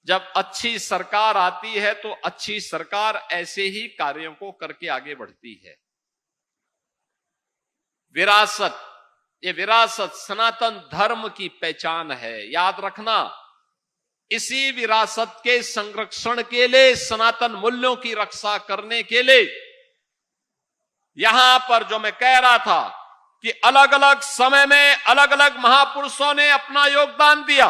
जब अच्छी सरकार आती है तो अच्छी सरकार ऐसे ही कार्यों को करके आगे बढ़ती है। विरासत, ये विरासत सनातन धर्म की पहचान है, याद रखना। इसी विरासत के संरक्षण के लिए, सनातन मूल्यों की रक्षा करने के लिए, यहां पर जो मैं कह रहा था कि अलग अलग समय में अलग अलग महापुरुषों ने अपना योगदान दिया।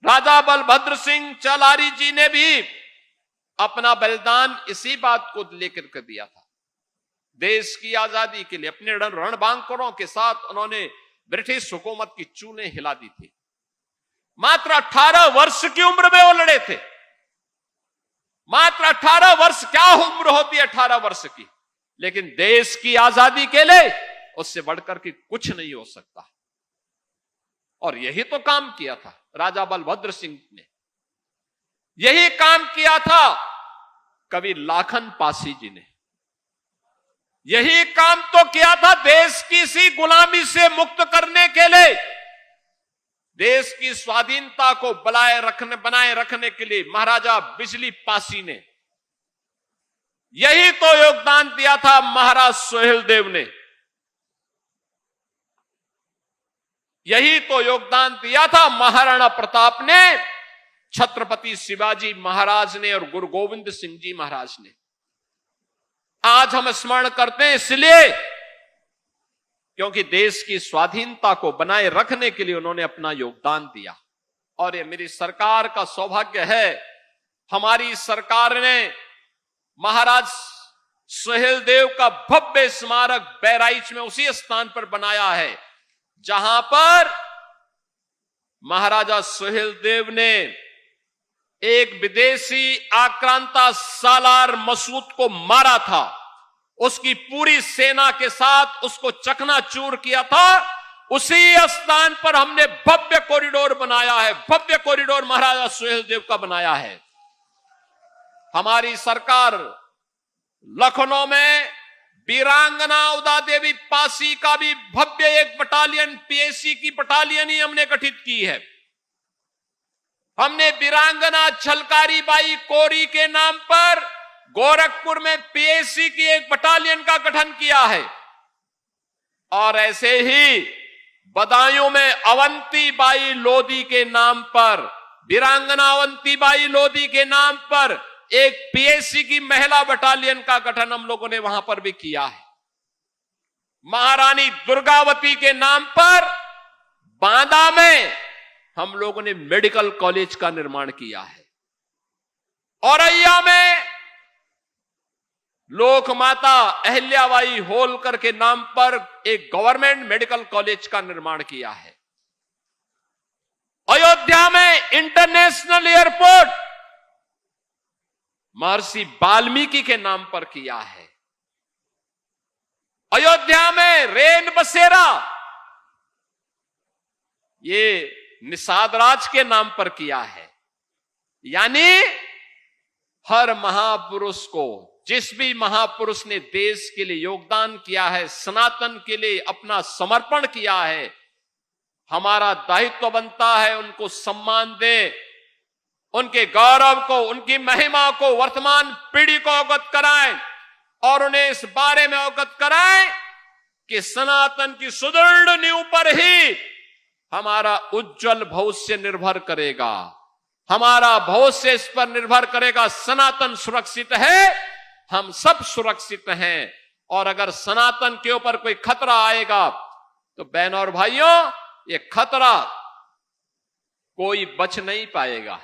राजा बलभद्र सिंह चलारी जी ने भी अपना बलिदान इसी बात को लेकर के दिया था। देश की आजादी के लिए अपने रणबांकुरों के साथ उन्होंने ब्रिटिश हुकूमत की चूने हिला दी थी। मात्र 18 वर्ष की उम्र में वो लड़े थे। मात्र 18 वर्ष, क्या उम्र होती है 18 वर्ष की, लेकिन देश की आजादी के लिए उससे बढ़कर के कुछ नहीं हो सकता। और यही तो काम किया था राजा बलभद्र सिंह ने, यही काम किया था कवि लाखन पासी जी ने, यही काम तो किया था देश की इसी गुलामी से मुक्त करने के लिए, देश की स्वाधीनता को बनाए रखने के लिए महाराजा बिजली पासी ने। यही तो योगदान दिया था महाराज सोहेलदेव ने, यही तो योगदान दिया था महाराणा प्रताप ने, छत्रपति शिवाजी महाराज ने और गुरु गोविंद सिंह जी महाराज ने। आज हम स्मरण करते हैं इसलिए क्योंकि देश की स्वाधीनता को बनाए रखने के लिए उन्होंने अपना योगदान दिया। और ये मेरी सरकार का सौभाग्य है, हमारी सरकार ने महाराज सोहेलदेव का भव्य स्मारक बहराइच में उसी स्थान पर बनाया है जहां पर महाराजा सोहेलदेव ने एक विदेशी आक्रांता सालार मसूद को मारा था। उसकी पूरी सेना के साथ उसको चकनाचूर किया था। उसी स्थान पर हमने भव्य कॉरिडोर बनाया है, भव्य कॉरिडोर महाराजा सोहेलदेव का बनाया है। हमारी सरकार लखनऊ में वीरांगना उदा देवी पासी का भी भव्य एक बटालियन, पीएसी की बटालियन ही हमने गठित की है। हमने वीरांगना छलकारी बाई कोरी के नाम पर गोरखपुर में पीएसी की एक बटालियन का गठन किया है। और ऐसे ही बदायूं में अवंती बाई लोधी के नाम पर, वीरांगना अवंती बाई लोधी के नाम पर एक पीएसी की महिला बटालियन का गठन हम लोगों ने वहां पर भी किया है। महारानी दुर्गावती के नाम पर बांदा में हम लोगों ने मेडिकल कॉलेज का निर्माण किया है। औरैया में लोकमाता अहिल्याबाई होलकर के नाम पर एक गवर्नमेंट मेडिकल कॉलेज का निर्माण किया है। अयोध्या में इंटरनेशनल एयरपोर्ट महर्षि वाल्मीकि के नाम पर किया है। अयोध्या में रेन बसेरा ये निषाद राज के नाम पर किया है। यानी हर महापुरुष को, जिस भी महापुरुष ने देश के लिए योगदान किया है, सनातन के लिए अपना समर्पण किया है, हमारा दायित्व बनता है उनको सम्मान दें, उनके गौरव को, उनकी महिमा को वर्तमान पीढ़ी को अवगत कराएं और उन्हें इस बारे में अवगत कराएं कि सनातन की सुदृढ़ नींव पर ही हमारा उज्जवल भविष्य निर्भर करेगा। हमारा भविष्य इस पर निर्भर करेगा। सनातन सुरक्षित है, हम सब सुरक्षित हैं। और अगर सनातन के ऊपर कोई खतरा आएगा तो बहनों और भाइयों, ये खतरा कोई बच नहीं पाएगा।